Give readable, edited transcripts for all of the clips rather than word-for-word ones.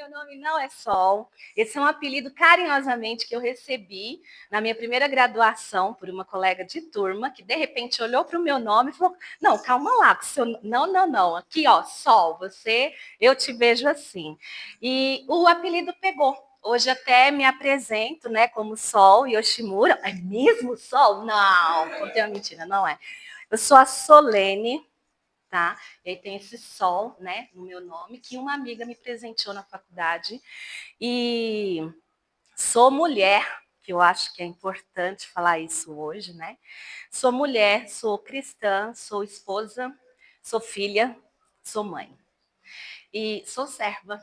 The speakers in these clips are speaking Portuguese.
meu nome não é Sol. Esse é um apelido carinhosamente que eu recebi na minha primeira graduação por uma colega de turma que de repente olhou para o meu nome e falou: "Não, calma lá, não. Aqui, ó, Sol, eu te vejo assim". E o apelido pegou. Hoje até me apresento, né, como Sol Yoshimura. É mesmo Sol? Não, contei uma mentira, não é. Eu sou a Solene. Tá? E aí tem esse sol, né, no meu nome, que uma amiga me presenteou na faculdade. E sou mulher, que eu acho que é importante falar isso hoje, né? Sou mulher, sou cristã, sou esposa, sou filha, sou mãe. E sou serva.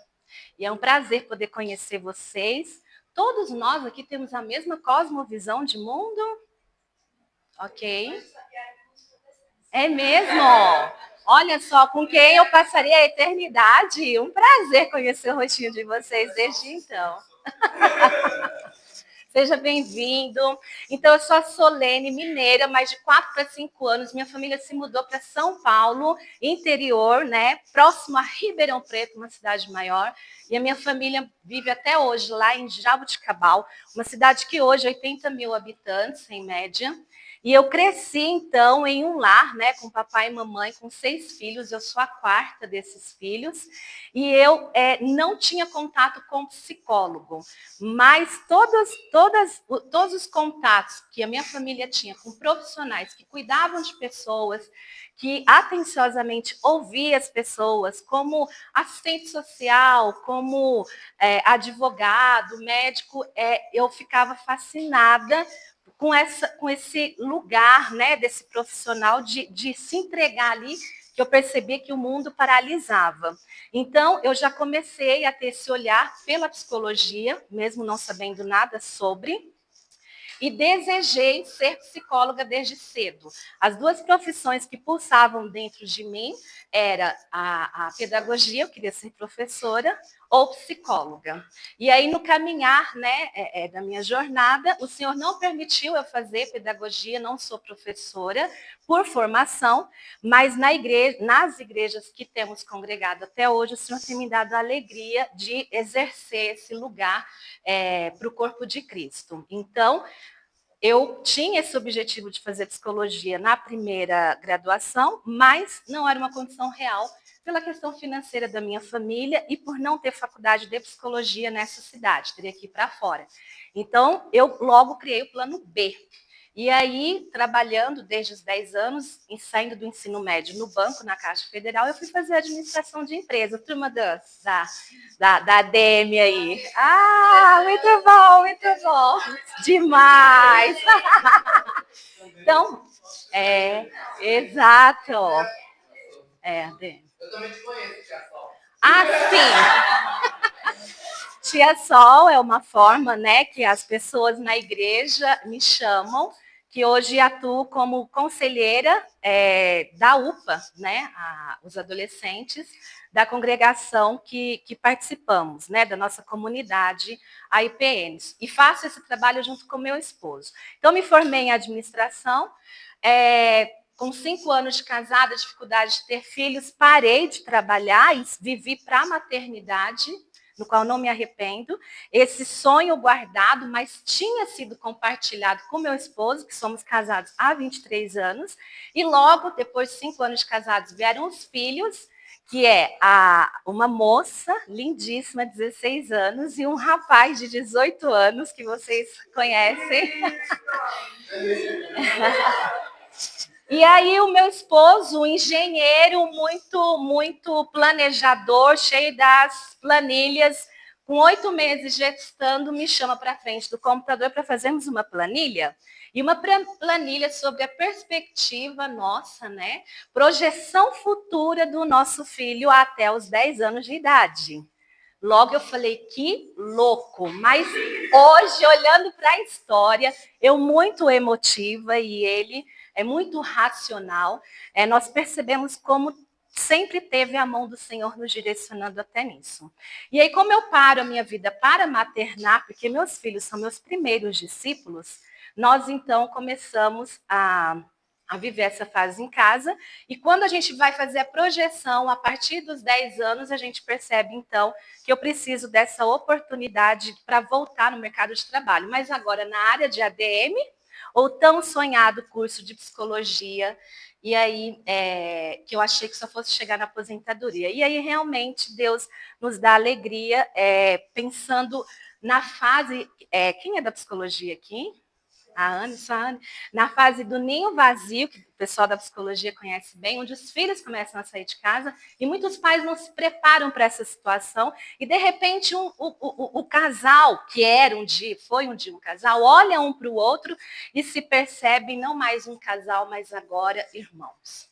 E é um prazer poder conhecer vocês. Todos nós aqui temos a mesma cosmovisão de mundo? Ok? É mesmo? Olha só, com quem eu passaria a eternidade. Um prazer conhecer o rostinho de vocês desde então. Seja bem-vindo. Então, eu sou a Solene, mineira, mais de 4 para 5 anos. Minha família se mudou para São Paulo, interior, né? Próximo a Ribeirão Preto, uma cidade maior. E a minha família vive até hoje lá em Jaboticabal, uma cidade que hoje é 80 mil habitantes, em média. E eu cresci, então, em um lar, né, com papai e mamãe, com 6 filhos. Eu sou a quarta desses filhos. E eu não tinha contato com psicólogo. Mas todos os contatos que a minha família tinha com profissionais que cuidavam de pessoas, que atenciosamente ouvia as pessoas, como assistente social, como advogado, médico, eu ficava fascinada com esse lugar, né, desse profissional de se entregar ali, que eu percebi que o mundo paralisava. Então, eu já comecei a ter esse olhar pela psicologia, mesmo não sabendo nada sobre, e desejei ser psicóloga desde cedo. As duas profissões que pulsavam dentro de mim era a pedagogia, eu queria ser professora, ou psicóloga. E aí, no caminhar, né, da minha jornada, o Senhor não permitiu eu fazer pedagogia, não sou professora por formação, mas nas igrejas que temos congregado até hoje, o Senhor tem me dado a alegria de exercer esse lugar para o corpo de Cristo. Então, eu tinha esse objetivo de fazer psicologia na primeira graduação, mas não era uma condição real pela questão financeira da minha família e por não ter faculdade de psicologia nessa cidade, teria que ir para fora. Então, eu logo criei o plano B. E aí, trabalhando desde os 10 anos, e saindo do ensino médio no banco, na Caixa Federal, eu fui fazer administração de empresa, turma da ADM aí. Ah, muito bom. Demais. Então, exato. ADM. Eu também te conheço, Tia Sol. Ah, sim. Tia Sol é uma forma, né, que as pessoas na igreja me chamam, que hoje atuo como conselheira da UPA, né, os adolescentes da congregação que participamos, né, da nossa comunidade, a IPNs. E faço esse trabalho junto com meu esposo. Então, me formei em administração, com 5 anos de casada, dificuldade de ter filhos, parei de trabalhar e vivi para a maternidade, no qual não me arrependo, esse sonho guardado, mas tinha sido compartilhado com meu esposo, que somos casados há 23 anos, e logo, depois de 5 anos de casados, vieram os filhos, que é uma moça lindíssima, 16 anos, e um rapaz de 18 anos, que vocês conhecem. E aí o meu esposo, um engenheiro muito planejador, cheio das planilhas, com 8 meses gestando, me chama para frente do computador para fazermos uma planilha. E uma planilha sobre a perspectiva nossa, né? Projeção futura do nosso filho até os 10 anos de idade. Logo eu falei, que louco. Mas hoje, olhando para a história, eu muito emotiva e ele é muito racional, nós percebemos como sempre teve a mão do Senhor nos direcionando até nisso. E aí, como eu paro a minha vida para maternar, porque meus filhos são meus primeiros discípulos, nós então começamos a a viver essa fase em casa, e quando a gente vai fazer a projeção, a partir dos 10 anos, a gente percebe, então, que eu preciso dessa oportunidade para voltar no mercado de trabalho, mas agora na área de ADM, ou tão sonhado curso de psicologia, e aí que eu achei que só fosse chegar na aposentadoria. E aí, realmente, Deus nos dá alegria, pensando na fase... quem é da psicologia aqui? A Anne, só a Anne, na fase do ninho vazio, que o pessoal da psicologia conhece bem, onde os filhos começam a sair de casa e muitos pais não se preparam para essa situação e, de repente, o casal, que foi um dia um casal, olha um para o outro e se percebe não mais um casal, mas agora irmãos.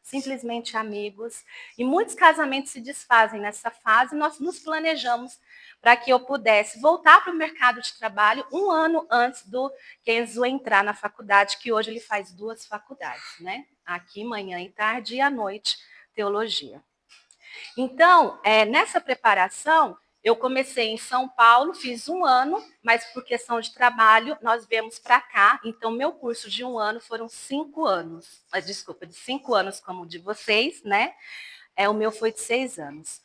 Simplesmente amigos. E muitos casamentos se desfazem nessa fase. Nós nos planejamos para que eu pudesse voltar para o mercado de trabalho um ano antes do Kenzo entrar na faculdade, que hoje ele faz 2 faculdades, né? Aqui, manhã e tarde, e à noite, teologia. Então, nessa preparação, eu comecei em São Paulo, fiz 1 ano, mas por questão de trabalho, nós viemos para cá. Então, meu curso de 1 ano foram 5 anos. Desculpa, de 5 anos como o de vocês, né? O meu foi de 6 anos.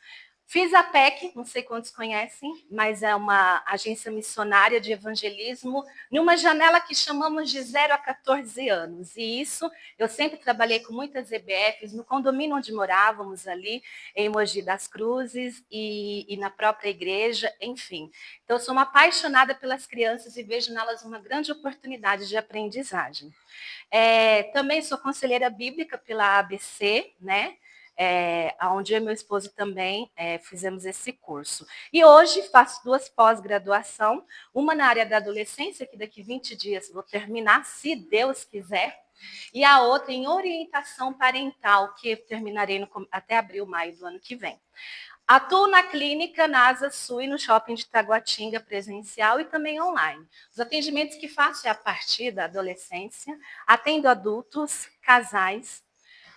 Fiz a PEC, não sei quantos conhecem, mas é uma agência missionária de evangelismo, numa janela que chamamos de 0 a 14 anos. E isso, eu sempre trabalhei com muitas EBFs, no condomínio onde morávamos ali, em Mogi das Cruzes, e na própria igreja, enfim. Então, eu sou uma apaixonada pelas crianças e vejo nelas uma grande oportunidade de aprendizagem. Também sou conselheira bíblica pela ABC, né? Onde eu e meu esposo também fizemos esse curso. E hoje faço 2 pós-graduação, uma na área da adolescência, que daqui 20 dias vou terminar, se Deus quiser, e a outra em orientação parental, que terminarei até abril, maio do ano que vem. Atuo na clínica, na Asa Sul e no shopping de Taguatinga, presencial e também online. Os atendimentos que faço é a partir da adolescência, atendo adultos, casais,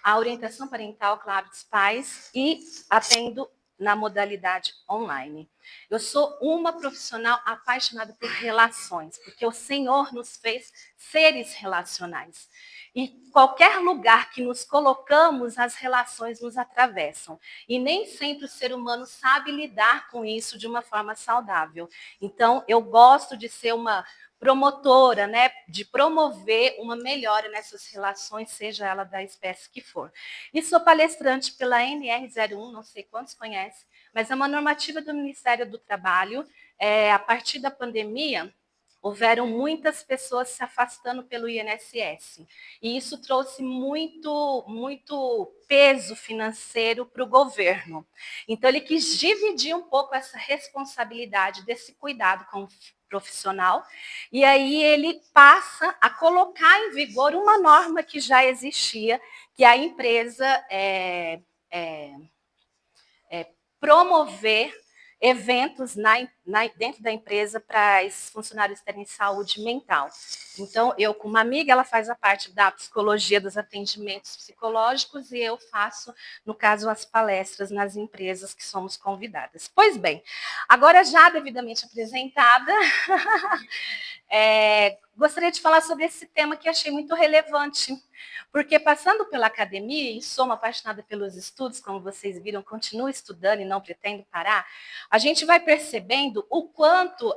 a orientação parental, claro, dos pais, e atendo na modalidade online. Eu sou uma profissional apaixonada por relações, porque o Senhor nos fez seres relacionais. E qualquer lugar que nos colocamos, as relações nos atravessam. E nem sempre o ser humano sabe lidar com isso de uma forma saudável. Então, eu gosto de ser uma promotora, né, de promover uma melhora nessas relações, seja ela da espécie que for. E sou palestrante pela NR01, não sei quantos conhecem, mas é uma normativa do Ministério do Trabalho. A partir da pandemia, houveram muitas pessoas se afastando pelo INSS. E isso trouxe muito peso financeiro para o governo. Então, ele quis dividir um pouco essa responsabilidade desse cuidado com o profissional, e aí ele passa a colocar em vigor uma norma que já existia, que a empresa promover eventos dentro da empresa para esses funcionários terem saúde mental. Então, eu com uma amiga, ela faz a parte da psicologia dos atendimentos psicológicos e eu faço, no caso, as palestras nas empresas que somos convidadas. Pois bem, agora já devidamente apresentada, gostaria de falar sobre esse tema que achei muito relevante, porque passando pela academia, e sou uma apaixonada pelos estudos, como vocês viram, continuo estudando e não pretendo parar, a gente vai percebendo o quanto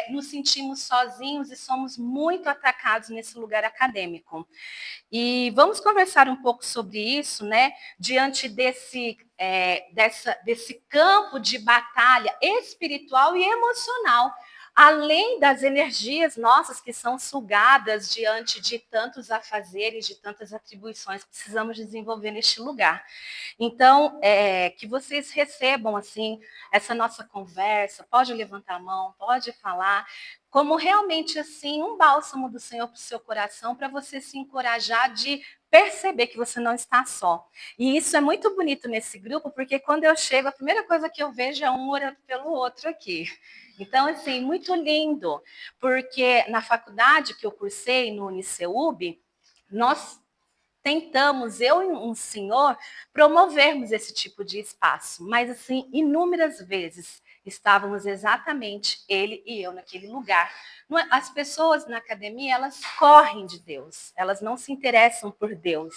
nos sentimos sozinhos e somos muito atacados nesse lugar acadêmico. E vamos conversar um pouco sobre isso, né? Diante desse campo de batalha espiritual e emocional, além das energias nossas que são sugadas diante de tantos afazeres, de tantas atribuições que precisamos desenvolver neste lugar. Então, que vocês recebam assim essa nossa conversa, pode levantar a mão, pode falar, como realmente assim um bálsamo do Senhor para o seu coração, para você se encorajar de perceber que você não está só. E isso é muito bonito nesse grupo, porque quando eu chego, a primeira coisa que eu vejo é um orando pelo outro aqui. Então, assim, muito lindo, porque na faculdade que eu cursei, no Uniceub, nós tentamos, eu e um senhor, promovermos esse tipo de espaço, mas, assim, inúmeras vezes Estávamos exatamente ele e eu naquele lugar. As pessoas na academia, elas correm de Deus, elas não se interessam por Deus.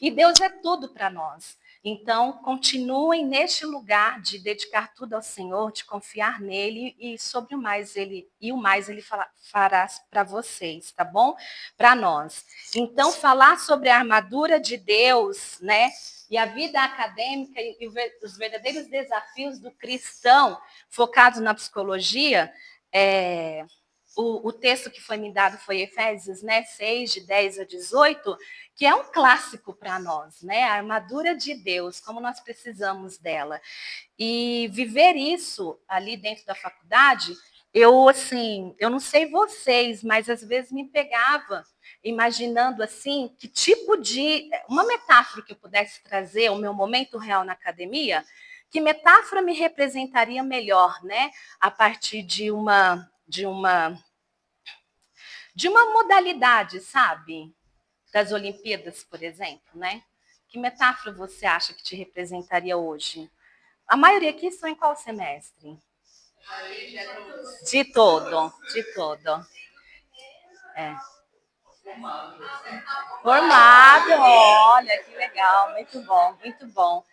E Deus é tudo para nós. Então, continuem neste lugar de dedicar tudo ao Senhor, de confiar nele e sobre o mais ele fará para vocês, tá bom? Para nós. Então, falar sobre a armadura de Deus, né? E a vida acadêmica e os verdadeiros desafios do cristão focados na psicologia, o texto que foi me dado foi Efésios, né, 6, de 10 a 18, que é um clássico para nós, né? A armadura de Deus, como nós precisamos dela. E viver isso ali dentro da faculdade, eu não sei vocês, mas às vezes me pegava imaginando assim, que tipo de uma metáfora que eu pudesse trazer ao meu momento real na academia, que metáfora me representaria melhor, né? A partir de uma modalidade, sabe? Das Olimpíadas, por exemplo, né? Que metáfora você acha que te representaria hoje? A maioria aqui estão em qual semestre? De todo, de todo. É. Formado, olha, que legal, muito bom, muito bom.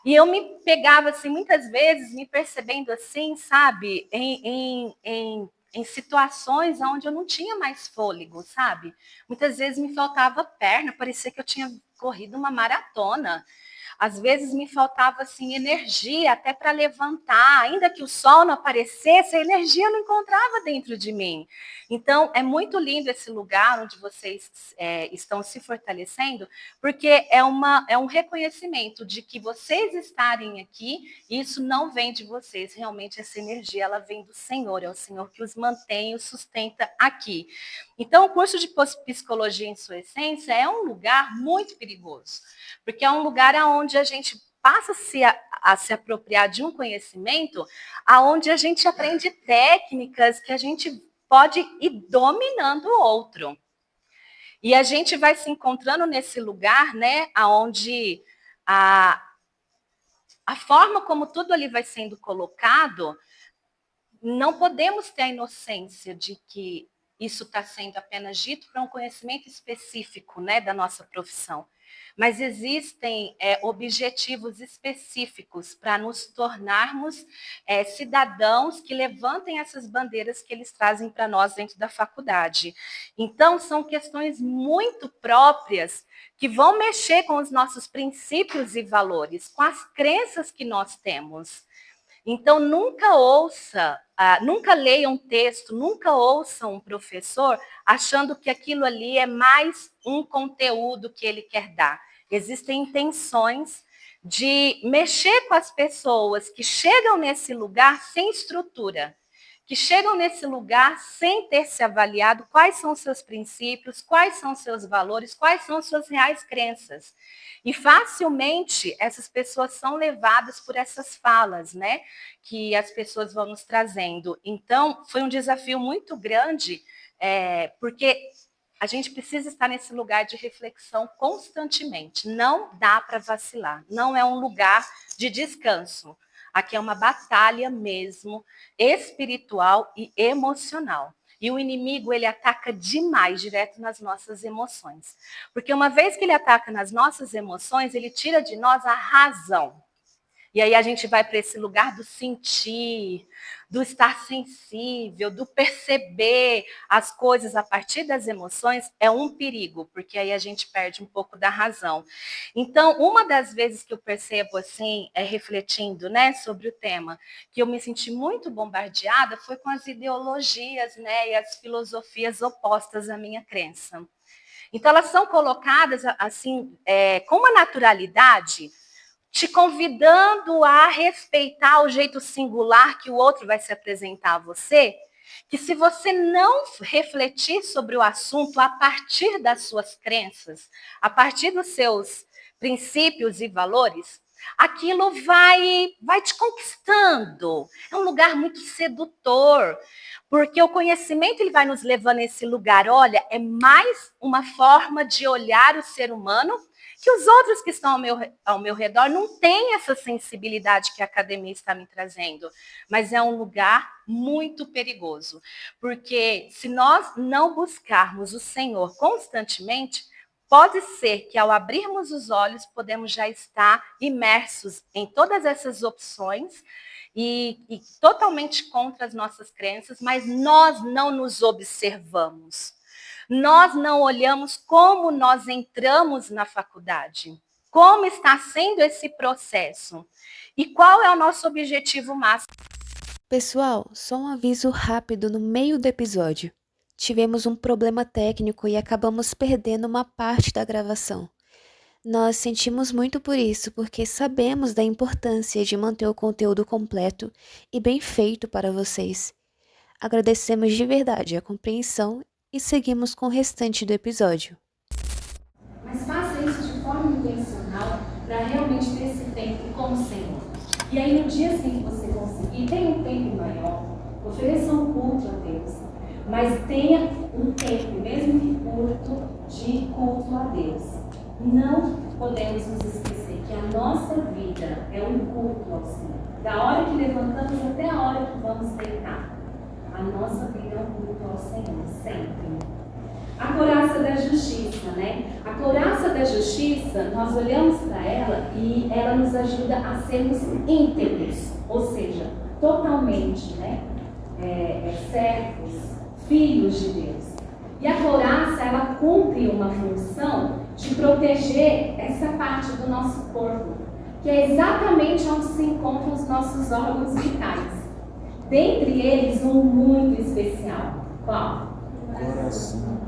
E eu me pegava, assim, muitas vezes, me percebendo assim, sabe, em situações onde eu não tinha mais fôlego, sabe? Muitas vezes me faltava perna, parecia que eu tinha corrido uma maratona. Às vezes me faltava assim energia até para levantar, ainda que o sol não aparecesse, a energia não encontrava dentro de mim. Então é muito lindo esse lugar onde vocês estão se fortalecendo, porque é um reconhecimento de que vocês estarem aqui, isso não vem de vocês, realmente essa energia ela vem do Senhor, é o Senhor que os mantém, os sustenta aqui. Então o curso de psicologia em sua essência é um lugar muito perigoso, porque é um lugar onde a gente passa a se apropriar de um conhecimento, aonde a gente aprende técnicas que a gente pode ir dominando o outro. E a gente vai se encontrando nesse lugar, né, aonde a forma como tudo ali vai sendo colocado, não podemos ter a inocência de que isso está sendo apenas dito para um conhecimento específico, né, da nossa profissão. Mas existem objetivos específicos para nos tornarmos cidadãos que levantem essas bandeiras que eles trazem para nós dentro da faculdade. Então, são questões muito próprias que vão mexer com os nossos princípios e valores, com as crenças que nós temos. Então, nunca leia um texto, nunca ouça um professor achando que aquilo ali é mais um conteúdo que ele quer dar. Existem intenções de mexer com as pessoas que chegam nesse lugar sem estrutura, que chegam nesse lugar sem ter se avaliado quais são os seus princípios, quais são os seus valores, quais são as suas reais crenças. E facilmente essas pessoas são levadas por essas falas, né? Que as pessoas vão nos trazendo. Então, foi um desafio muito grande, porque a gente precisa estar nesse lugar de reflexão constantemente. Não dá para vacilar. Não é um lugar de descanso. Aqui é uma batalha mesmo, espiritual e emocional. E o inimigo, ele ataca demais direto nas nossas emoções. Porque uma vez que ele ataca nas nossas emoções, ele tira de nós a razão. E aí a gente vai para esse lugar do sentir, do estar sensível, do perceber as coisas a partir das emoções, é um perigo, porque aí a gente perde um pouco da razão. Então, uma das vezes que eu percebo assim, refletindo, né, sobre o tema, que eu me senti muito bombardeada foi com as ideologias, né, e as filosofias opostas à minha crença. Então, elas são colocadas assim, com uma naturalidade, te convidando a respeitar o jeito singular que o outro vai se apresentar a você, que se você não refletir sobre o assunto a partir das suas crenças, a partir dos seus princípios e valores, aquilo vai te conquistando. É um lugar muito sedutor, porque o conhecimento ele vai nos levando a esse lugar. Olha, é mais uma forma de olhar o ser humano que os outros que estão ao meu redor não têm essa sensibilidade que a academia está me trazendo. Mas é um lugar muito perigoso, porque se nós não buscarmos o Senhor constantemente, pode ser que ao abrirmos os olhos, podemos já estar imersos em todas essas opções e totalmente contra as nossas crenças, mas nós não nos observamos. Nós não olhamos como nós entramos na faculdade, como está sendo esse processo e qual é o nosso objetivo máximo. Pessoal, só um aviso rápido no meio do episódio. Tivemos um problema técnico e acabamos perdendo uma parte da gravação. Nós sentimos muito por isso, porque sabemos da importância de manter o conteúdo completo e bem feito para vocês. Agradecemos de verdade a compreensão e seguimos com o restante do episódio. Mas faça isso de forma intencional para realmente ter esse tempo com o Senhor. E aí no dia assim que você conseguir, tenha um tempo maior, ofereça um culto a Deus. Mas tenha um tempo, mesmo que curto, de culto a Deus. Não podemos nos esquecer que a nossa vida é um culto ao Senhor. Da hora que levantamos até a hora que vamos deitar. A nossa vida é um culto ao Senhor, sempre. A couraça da justiça, né? A couraça da justiça, nós olhamos para ela e ela nos ajuda a sermos íntegros, ou seja, totalmente, né? Servos, filhos de Deus. E a couraça, ela cumpre uma função de proteger essa parte do nosso corpo, que é exatamente onde se encontram os nossos órgãos vitais. Dentre eles, um muito especial. Qual? Coração.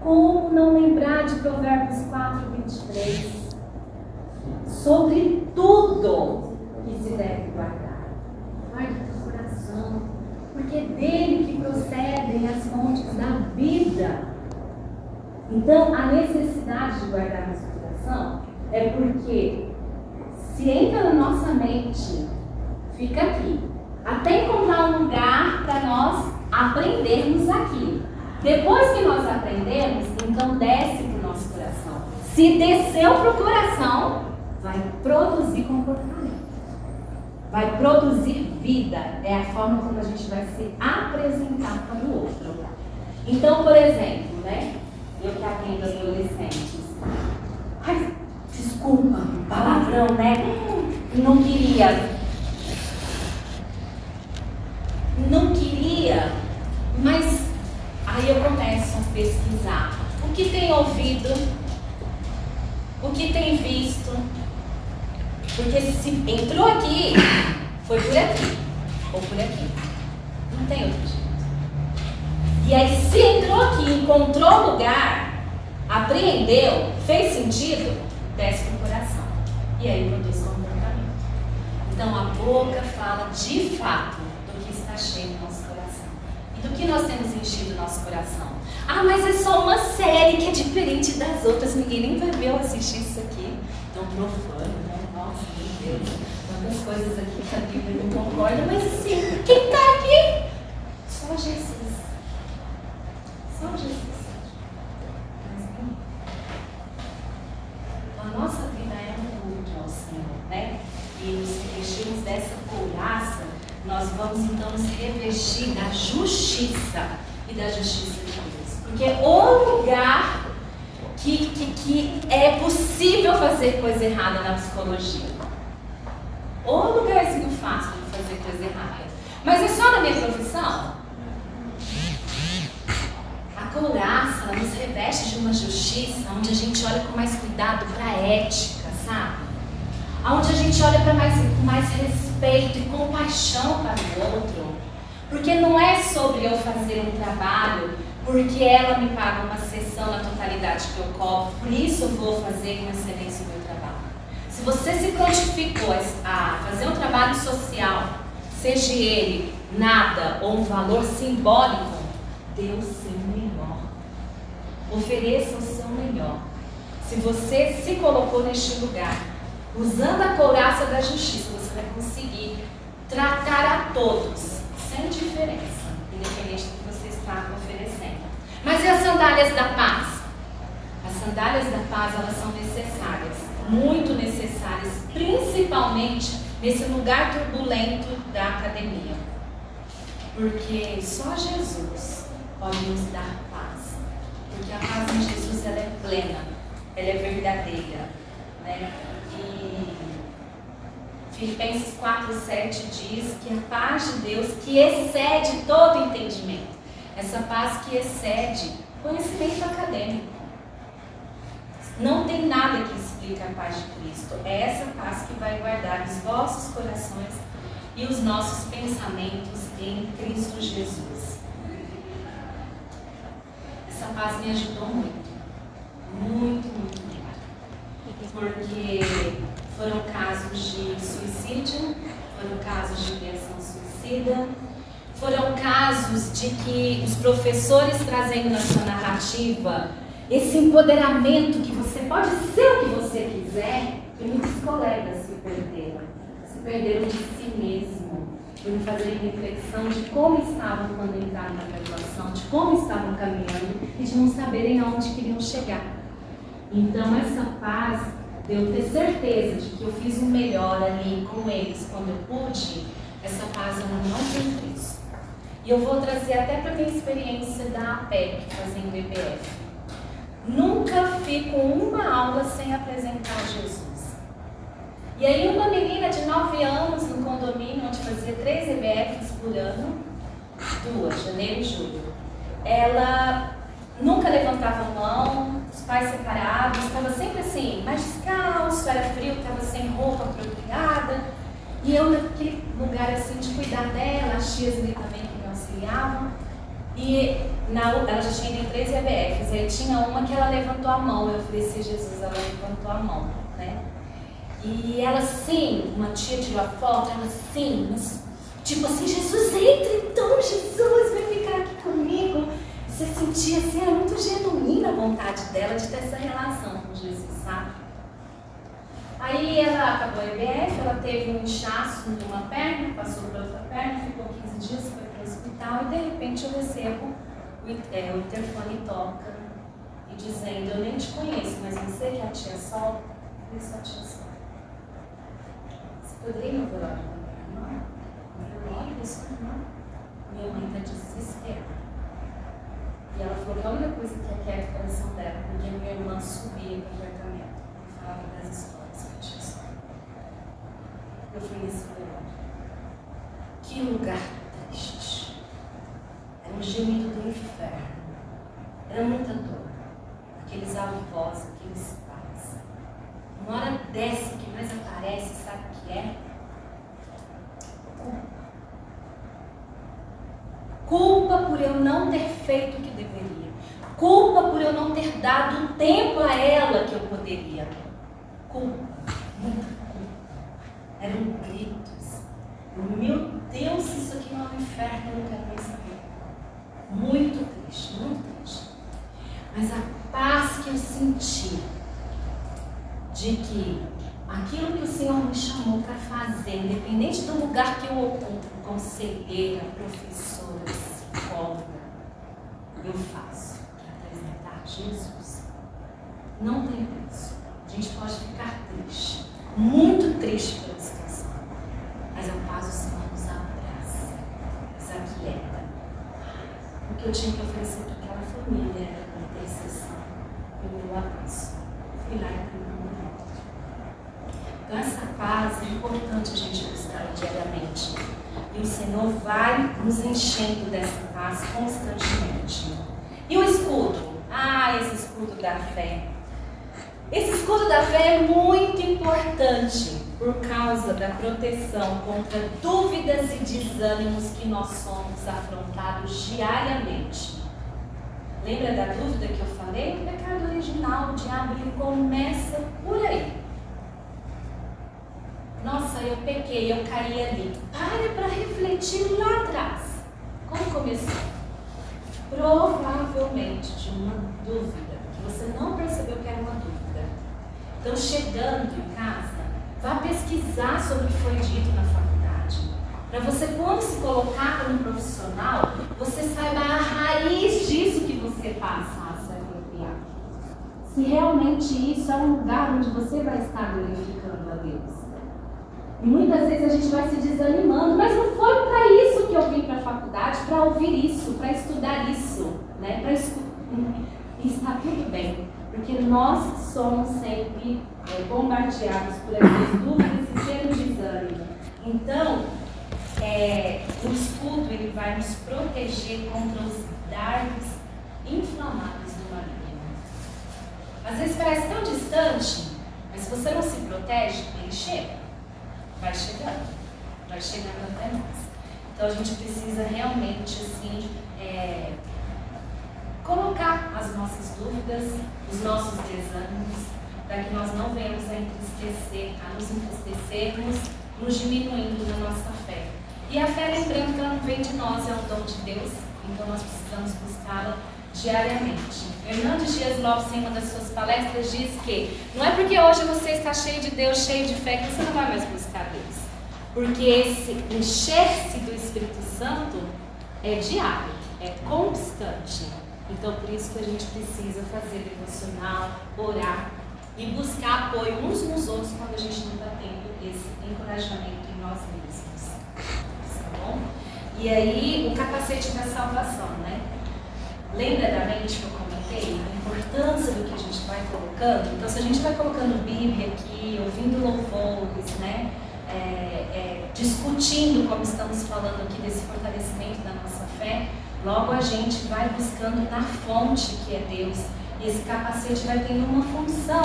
Como não lembrar de Provérbios 4, 23? Sobre tudo que se deve guardar. Guarde o coração, porque é dele que procedem as fontes da vida. Então, a necessidade de guardarmos o coração é porque se entra na nossa mente, fica aqui. Até encontrar um lugar para nós aprendermos aquilo. Depois que nós aprendemos, então desce para o nosso coração. Se desceu para o coração, vai produzir comportamento. Vai produzir vida. É a forma como a gente vai se apresentar para o outro. Então, por exemplo, né? Eu que atendo adolescentes. Ai, desculpa, palavrão, né? Não queria, mas aí eu começo a pesquisar o que tem ouvido, o que tem visto, porque se entrou aqui, foi por aqui, ou por aqui, não tem outro jeito. E aí se entrou aqui, encontrou lugar, apreendeu, fez sentido, desce pro coração, e aí produz comportamento. Então a boca fala de fato do que está cheio no nosso coração. E do que nós temos enchido o nosso coração? Ah, mas é só uma série que é diferente das outras. Ninguém nem vai ver eu assistir isso aqui. Tão profano, né? Nossa, meu Deus. Quantas coisas aqui que a Bíblia não concorda. Mas assim, quem está aqui? Só Jesus. Só Jesus. A nossa vida é um culto ao Senhor, né? E nos revestimos dessa couraça, nós vamos então nos revestir da justiça e da justiça de Deus. Porque é o lugar que é possível fazer coisa errada na psicologia. O lugarzinho fácil de fazer coisa errada. Mas é só na minha profissão? A couraça, ela nos reveste de uma justiça onde a gente olha com mais cuidado para a ética, sabe? Onde a gente olha com mais respeito e compaixão para o outro. Porque não é sobre eu fazer um trabalho porque ela me paga uma sessão na totalidade que eu cobro, por isso eu vou fazer com excelência o meu trabalho. Se você se prontificou a fazer um trabalho social, seja ele nada ou um valor simbólico, dê o seu melhor. Ofereça o seu melhor. Se você se colocou neste lugar, usando a couraça da justiça, você vai conseguir tratar a todos, sem diferença, independente do que você está oferecendo. Mas e as sandálias da paz? As sandálias da paz, elas são necessárias, muito necessárias, principalmente nesse lugar turbulento da academia. Porque só Jesus pode nos dar paz. Porque a paz em Jesus, ela é plena, ela é verdadeira, né? E Filipenses 4:7 diz que a paz de Deus, que excede todo entendimento, essa paz que excede conhecimento acadêmico. Não tem nada que explique a paz de Cristo. É essa paz que vai guardar os vossos corações e os nossos pensamentos em Cristo Jesus. Essa paz me ajudou muito. Muito, muito, muito. Porque foram casos de suicídio, foram casos de ideação suicida, foram casos de que os professores trazendo na sua narrativa esse empoderamento que você pode ser o que você quiser, e muitos colegas se perderam de si mesmo, por não fazerem reflexão de como estavam quando entraram na graduação, de como estavam caminhando e de não saberem aonde queriam chegar. Então essa paz, de eu ter certeza de que eu fiz o melhor ali com eles quando eu pude, essa paz ela não tem preço. E eu vou trazer até para a minha experiência da APEC, fazendo EBF. Nunca fico uma aula sem apresentar Jesus. E aí uma menina de 9 anos no condomínio, onde fazia 3 EBFs por ano, 2, janeiro e julho, ela nunca levantava a mão, os pais separados, estava sempre assim, mais descalço, era frio, estava sem roupa apropriada, e eu naquele lugar assim de cuidar dela, as tias ali também que me auxiliavam. E ela já tinha ido em 3 EBFs, aí tinha uma que ela levantou a mão, eu ofereci Jesus, ela levantou a mão, né? E ela sim, uma tia tirou a foto, ela sim, mas, tipo assim, Jesus, entra então, Jesus, vem ficar aqui comigo. Você sentia assim, era muito genuína a vontade dela de ter essa relação com Jesus, sabe? Aí ela acabou a EBF, ela teve um inchaço numa perna, passou para outra perna, ficou 15 dias, foi para o hospital e de repente eu recebo o interfone toca e dizendo, eu nem te conheço, mas você que é a tia Sol, eu sou a tia Sol. Você poderia me orar para minha irmã? Olha isso, irmã. Minha mãe está desesperada. E ela falou que a única coisa que aquieta o coração dela, porque minha irmã subia para o apartamento e falava das histórias que eu tinha história. Eu fui nesse lugar. Que lugar triste. Era um gemido do inferno. Era muita dor. Aqueles avós, aqueles pais. Uma hora dessa que mais aparece, sabe o que é? Culpa. Culpa por eu não ter feito o que deveria. Culpa por eu não ter dado tempo a ela que eu poderia. Culpa, muita culpa. Eram gritos. Meu Deus, isso aqui não é um inferno, eu não quero nem saber. Muito triste, muito triste. Mas a paz que eu senti de que aquilo que o Senhor me chamou para fazer, independente do lugar que eu ocupo, conselheira, professora, psicóloga, eu faço, que é apresentar Jesus. Não tem preço. A gente pode ficar triste, muito triste pela situação, mas a paz do Senhor nos abraça, nos aquieta. O que eu tinha que oferecer para aquela família era a intercessão e o meu abraço. Fui lá e fui no momento. Então essa paz é importante a gente buscar diariamente. E o Senhor vai nos enchendo dessa paz constantemente. E o escudo? Esse escudo da fé. Esse escudo da fé é muito importante por causa da proteção contra dúvidas e desânimos que nós somos afrontados diariamente. Lembra da dúvida que eu falei? O pecado original, o diabo, ele começa por aí. Nossa, eu pequei, eu caí ali. Para refletir lá atrás. Como começou? Provavelmente de uma dúvida, que você não percebeu que era uma dúvida. Então, chegando em casa, vá pesquisar sobre o que foi dito na faculdade. Para você, quando se colocar como profissional, você saiba a raiz disso que você passa a se apropriar. se realmente isso é um lugar onde você vai estar glorificando a Deus. E muitas vezes a gente vai se desanimando, mas não foi para isso que eu vim para a faculdade, para ouvir isso, para estudar isso, né? E está tudo bem, porque nós somos sempre bombardeados por essas dúvidas e pelo desânimo. Então, o escudo ele vai nos proteger contra os dardos inflamados do maligno. Às vezes parece tão distante, mas se você não se protege, ele chega. Vai chegando até nós. Então a gente precisa realmente assim, colocar as nossas dúvidas, os nossos desânimos, para que nós não venhamos a nos entristecermos, nos diminuindo na nossa fé. E a fé, lembrando que ela não vem de nós, é um dom de Deus, então nós precisamos buscá-la diariamente. Hernandes Dias Lopes, em uma das suas palestras, diz que não é porque hoje você está cheio de Deus, cheio de fé, que você não vai mais buscar Deus. Porque esse encher-se do Espírito Santo é diário, é constante. Então, por isso que a gente precisa fazer devocional, orar e buscar apoio uns nos outros quando a gente não está tendo esse encorajamento em nós mesmos. Tá bom? E aí, o capacete da salvação, né? Lembra da mente que eu comentei? A importância do que a gente vai colocando. Então, se a gente vai colocando Bíblia aqui, ouvindo louvores, né? Discutindo, como estamos falando aqui, desse fortalecimento da nossa fé, logo a gente vai buscando na fonte que é Deus. E esse capacete vai tendo uma função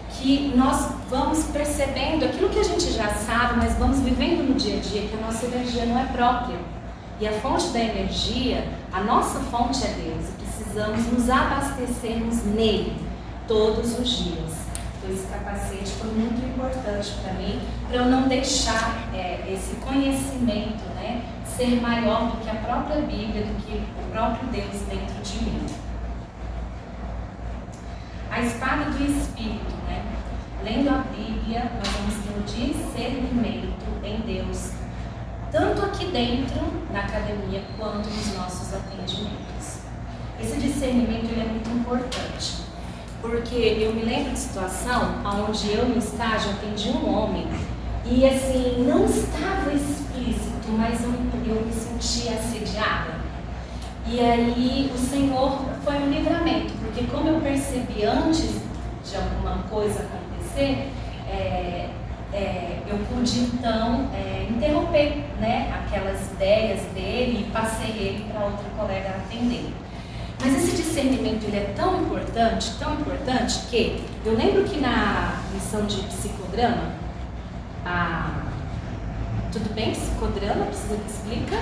que nós vamos percebendo aquilo que a gente já sabe, mas vamos vivendo no dia a dia, que a nossa energia não é própria. E a fonte da energia, a nossa fonte é Deus. E precisamos nos abastecermos nele todos os dias. Então esse capacete foi muito importante para mim, para eu não deixar esse conhecimento, né, ser maior do que a própria Bíblia, do que o próprio Deus dentro de mim. A espada do Espírito, né? Lendo a Bíblia, nós vamos ter o discernimento em Deus, tanto aqui dentro, na academia, quanto nos nossos atendimentos. Esse discernimento ele é muito importante, porque eu me lembro de situação onde eu, no estágio, atendi um homem e, assim, não estava explícito, mas eu me sentia assediada. E aí o Senhor foi um livramento, porque como eu percebi antes de alguma coisa acontecer, eu pude então interromper, né, aquelas ideias dele e passei ele para outro colega atender. Mas esse discernimento ele é tão importante que eu lembro que na lição de psicodrama, tudo bem, psicodrama, precisa que explica?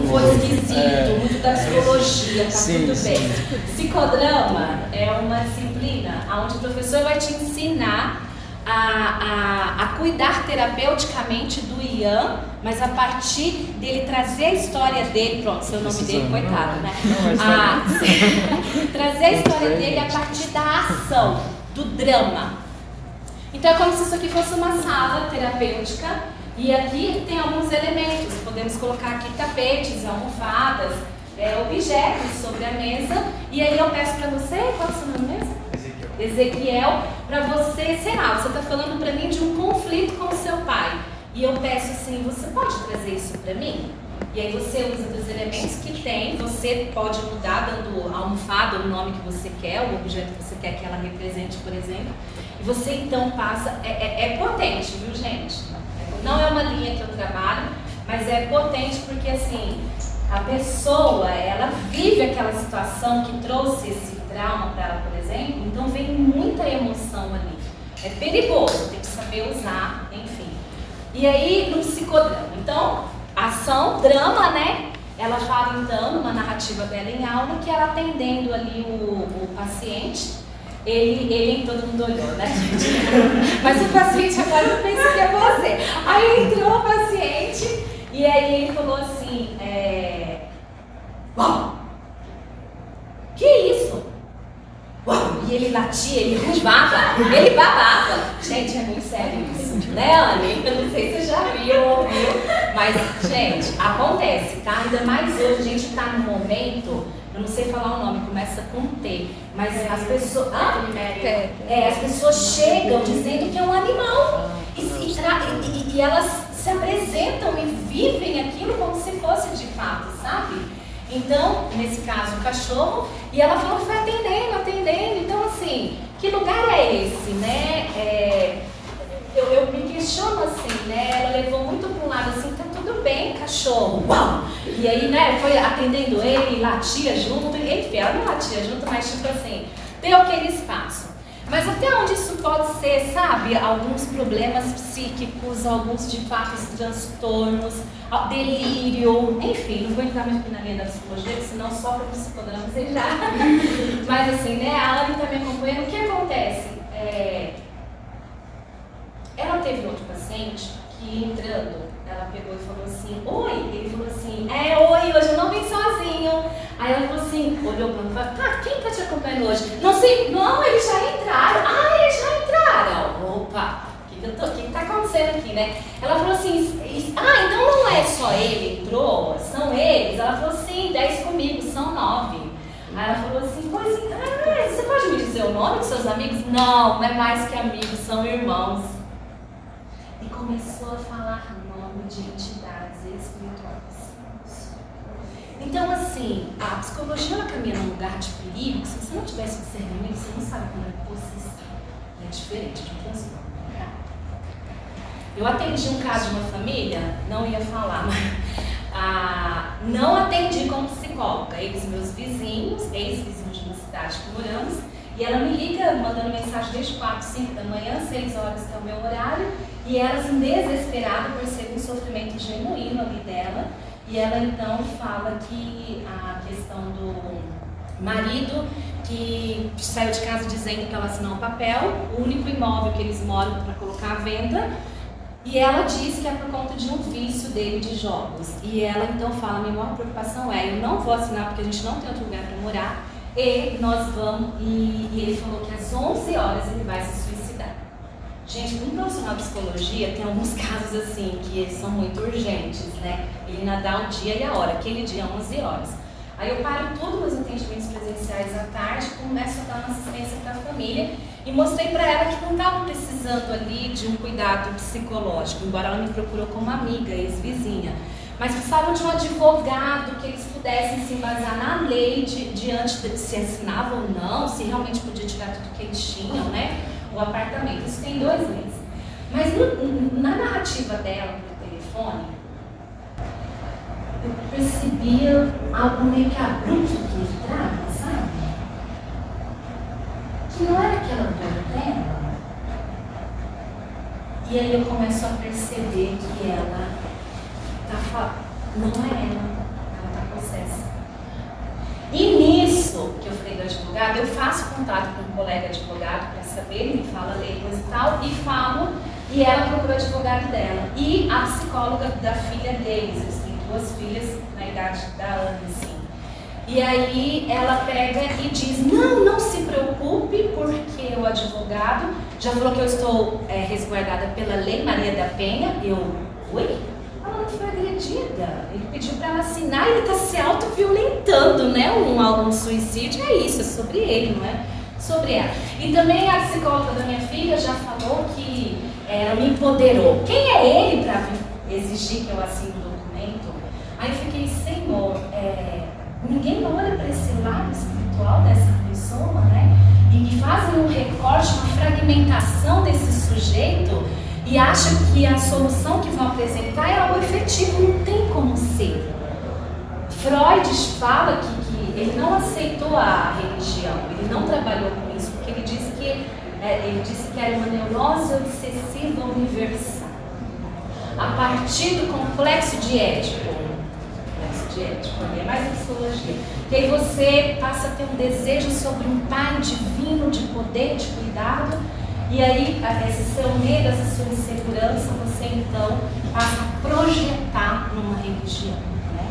Foi esquisito, muito da psicologia, tá sim, tudo bem. sim. Psicodrama é uma disciplina onde o professor vai te ensinar a cuidar terapeuticamente do Ian, mas a partir dele trazer a história dele, pronto, seu nome dele, coitado, né? Trazer a história dele a partir da ação, do drama. Então é como se isso aqui fosse uma sala terapêutica. E aqui tem alguns elementos, podemos colocar aqui tapetes, almofadas, objetos sobre a mesa. E aí eu peço para você, qual é o seu nome mesmo? Ezequiel, para você, sei lá, você está falando para mim de um conflito com o seu pai. E eu peço assim, você pode trazer isso para mim? E aí você usa dos elementos que tem, você pode mudar dando a almofada, o nome que você quer, o objeto que você quer que ela represente, por exemplo. E você então passa, é potente, viu gente? Não é uma linha que eu trabalho, mas é potente porque assim, a pessoa, ela vive aquela situação que trouxe esse trauma para ela, por exemplo, então vem muita emoção ali. É perigoso, tem que saber usar, enfim. E aí, no psicodrama, então, ação, drama, né? Ela fala então, numa narrativa dela em aula, que ela atendendo ali o paciente, ele todo mundo olhou, né, gente? Mas o paciente agora eu penso que é você. Aí entrou o paciente e aí ele falou assim, uau, que isso? Uau, e ele latia, ele ruivava, ele babava. Gente, é muito sério isso, né, Anne? Eu não sei se você já viu ou ouviu, mas, gente, acontece, tá? Ainda mais hoje, a gente tá num momento eu não sei falar o nome, começa com T, mas as pessoas, as pessoas chegam dizendo que é um animal e elas se apresentam e vivem aquilo como se fosse de fato, sabe? Então, nesse caso, o cachorro, e ela falou que foi atendendo, então assim, que lugar é esse, né? Eu me questiono assim, né? Ela levou muito para um lado assim, tá tudo bem, cachorro, uau! E aí, né, foi atendendo ele, latia junto, enfim, ela não latia junto, mas tipo assim, deu aquele espaço. Mas até onde isso pode ser, sabe? Alguns problemas psíquicos, alguns de fato transtornos, delírio, enfim, não vou entrar muito na linha da psicologia, senão só para psicodrama você já. Mas assim, né, a Anne está me acompanhando, o que acontece? Ela teve outro paciente que entrando, ela pegou e falou assim, oi, ele falou assim, oi, hoje eu não vim sozinho. Aí ela falou assim, olhou para mim e falou, tá, quem tá te acompanhando hoje? Não sei, não, eles já entraram. Eles já entraram. Opa, o que tá acontecendo aqui, né? Ela falou assim, então não é só ele entrou, são eles. Ela falou assim, 10 comigo, são 9. Aí ela falou assim, pois, você pode me dizer o nome dos seus amigos? Não é mais que amigos, são irmãos. E começou a falar nome de entidades espirituais. Então, assim, a psicologia ela caminha num lugar de perigo. Se você não tivesse discernimento, você não sabe como é que você está. É diferente de um transtorno. Eu atendi um caso de uma família, não ia falar, mas não atendi como psicóloga. Eles, meus vizinhos, ex-vizinhos de uma cidade que moramos, e ela me liga mandando mensagem desde 4, 5 da manhã, 6 horas que é o meu horário, e ela assim, desesperada, percebe um sofrimento genuíno ali dela, e ela então fala que a questão do marido que saiu de casa dizendo que ela assinou um papel, o único imóvel que eles moram para colocar à venda, e ela diz que é por conta de um vício dele de jogos. E ela então fala, minha maior preocupação eu não vou assinar porque a gente não tem outro lugar para morar, e nós vamos, e ele falou que às 11 horas ele vai se suicidar. Gente, um profissional de psicologia tem alguns casos assim, que eles são muito urgentes, né? Ele ainda dá o dia e a hora, aquele dia 11 horas. Aí eu paro todos os atendimentos presenciais à tarde, começo a dar uma assistência para a família e mostrei para ela que não estava precisando ali de um cuidado psicológico, embora ela me procurou como amiga, ex-vizinha. Mas precisavam de um advogado que eles pudessem se embasar na lei diante de se assinava ou não, se realmente podia tirar tudo que eles tinham, né? O apartamento. Isso tem 2 meses. Mas na narrativa dela no telefone, eu percebia algo meio que abrupto que entrava, sabe? Que não era aquela dor dela. E aí eu começo a perceber que ela não é ela está possessa. E nisso, que eu falei do advogado, eu faço contato com um colega advogado para saber, ele me fala lei, coisa e tal, e falo, e ela procura o advogado dela. E a psicóloga da filha deles, eles têm 2 filhas na idade da Ana, assim. E aí ela pega e diz, não se preocupe, porque o advogado já falou que eu estou resguardada pela Lei Maria da Penha. Oi? Ela não foi agredida, ele pediu para ela assinar e ele está se auto-violentando, né? Um suicídio é isso, é sobre ele, não é sobre ela. E também a psicóloga da minha filha já falou que ela me empoderou. Quem é ele para exigir que eu assine o documento? Aí eu fiquei, Senhor, ninguém olha para esse lado espiritual dessa pessoa, né? E fazem um recorte, uma fragmentação desse sujeito e acha que a solução que vão apresentar é algo efetivo, não tem como ser. Freud fala que ele não aceitou a religião, ele não trabalhou com isso, porque ele disse que era uma neurose obsessiva universal. A partir do complexo de Édipo, é mais psicologia, que aí você passa a ter um desejo sobre um pai divino de poder, de cuidado. E aí, esse seu medo, essa sua insegurança, você então passa a projetar numa religião, né?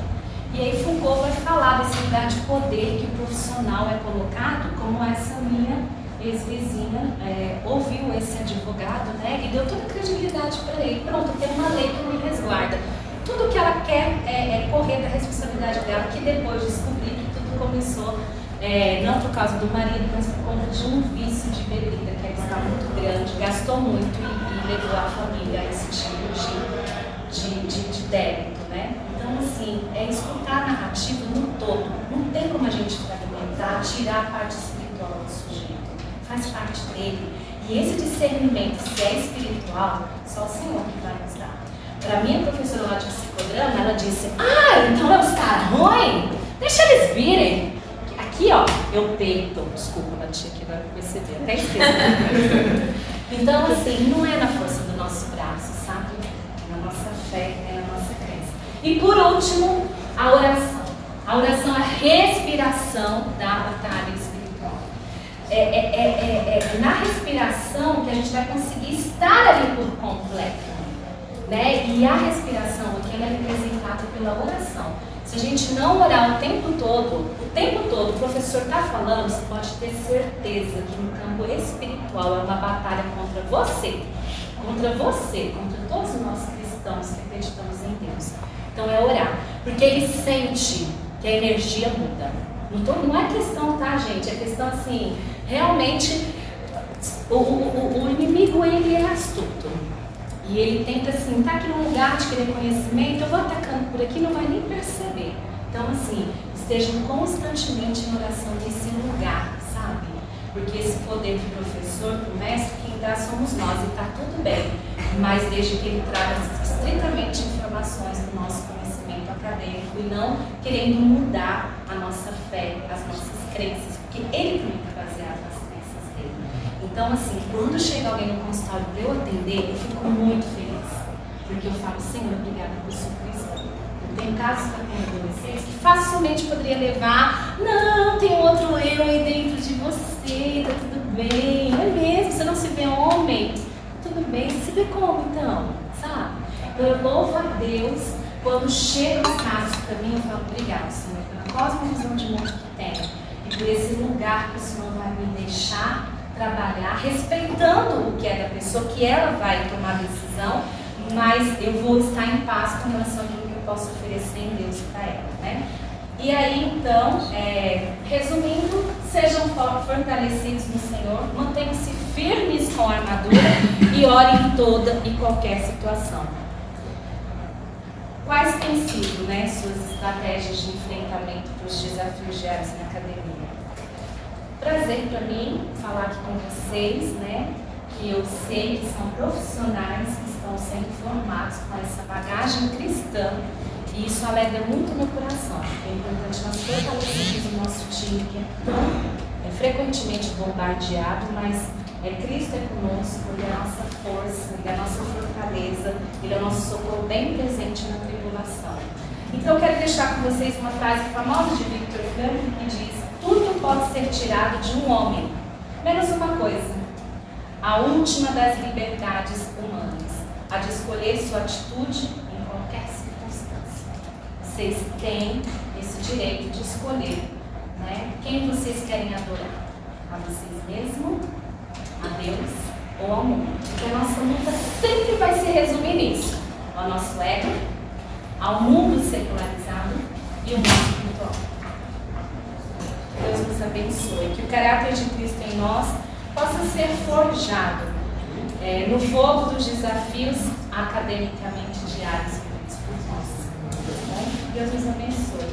E aí Foucault vai falar desse lugar de poder que o profissional é colocado, como essa minha ex-vizinha ouviu esse advogado, né? E deu toda a credibilidade para ele. Pronto, tem uma lei que me resguarda. Tudo que ela quer é correr da responsabilidade dela, que depois descobri que tudo começou não por causa do marido, mas por conta de um vício de bebida, que ele está muito grande, gastou muito e levou a família a esse tipo de débito, né? Então, assim, é escutar a narrativa no todo. Não tem como a gente fragmentar, tirar a parte espiritual do sujeito. Faz parte dele. E esse discernimento, se é espiritual, só o Senhor que vai nos dar. Para minha professora lá de psicodrama, ela disse: então é os caras ruins? Deixa eles virem. Aqui, ó, eu peito. Desculpa, bati aqui, agora eu percebi. Até esqueci. Então, assim, não é na força do nosso braço, sabe? É na nossa fé, é na nossa crença. E por último, a oração. A oração é a respiração da batalha espiritual. É na respiração que a gente vai conseguir estar ali por completo. Né? E a respiração aqui ela é representada pela oração. Se a gente não orar o tempo todo, o professor está falando, você pode ter certeza que no campo espiritual é uma batalha contra você, contra todos nós cristãos que acreditamos em Deus. Então é orar, porque ele sente que a energia muda. Não é questão, tá, gente? É questão assim, realmente o inimigo ele é astuto. E ele tenta assim, tá aqui num lugar de querer conhecimento, eu vou atacando por aqui, não vai nem perceber. Então assim, estejam constantemente em oração nesse lugar, sabe? Porque esse poder do professor, do mestre, quem dá somos nós, e tá tudo bem. Mas desde que ele traga estritamente informações do nosso conhecimento acadêmico e não querendo mudar a nossa fé, as nossas crenças, porque ele também está baseado nas crenças dele. Então, assim, quando chega alguém no consultório para eu atender, eu fico muito feliz. Porque eu falo: Senhor, obrigada por sua cristã. Eu tenho casos para adolescentes que facilmente poderia levar: não, tem outro eu aí dentro de você, tá tudo bem. Não é mesmo? Você não se vê homem? Tudo bem, você se vê como então? Sabe? Então eu louvo a Deus quando chegam os casos para mim, eu falo: obrigado, Senhor, pela cosmovisão de mundo que tenho e por esse lugar que o Senhor vai me deixar trabalhar, respeitando o que é da pessoa, que ela vai tomar decisão, mas eu vou estar em paz com relação ao que eu posso oferecer em Deus para ela, né? E aí, então, resumindo, sejam fortalecidos no Senhor, mantenham-se firmes com a armadura e orem em toda e qualquer situação. Quais têm sido, né, suas estratégias de enfrentamento para os desafios diários na academia? Prazer para mim falar aqui com vocês, né, que eu sei que são profissionais que estão sendo formados com essa bagagem cristã e isso alegra muito no coração. É importante nós fortalecermos o nosso time, que é tão frequentemente bombardeado, mas Cristo é conosco, Ele é a nossa força, Ele é a nossa fortaleza, Ele é o nosso socorro bem presente na tribulação. Então eu quero deixar com vocês uma frase famosa de Viktor Frankl que diz: tudo pode ser tirado de um homem, menos uma coisa, a última das liberdades humanas, a de escolher sua atitude em qualquer circunstância. Vocês têm esse direito de escolher, né, quem vocês querem adorar, a vocês mesmos, a Deus ou ao mundo. Porque a nossa luta sempre vai se resumir nisso: ao nosso ego, ao mundo secularizado e ao mundo espiritual. Deus nos abençoe, que o caráter de Cristo em nós possa ser forjado no fogo dos desafios academicamente diários por nós. Deus nos abençoe.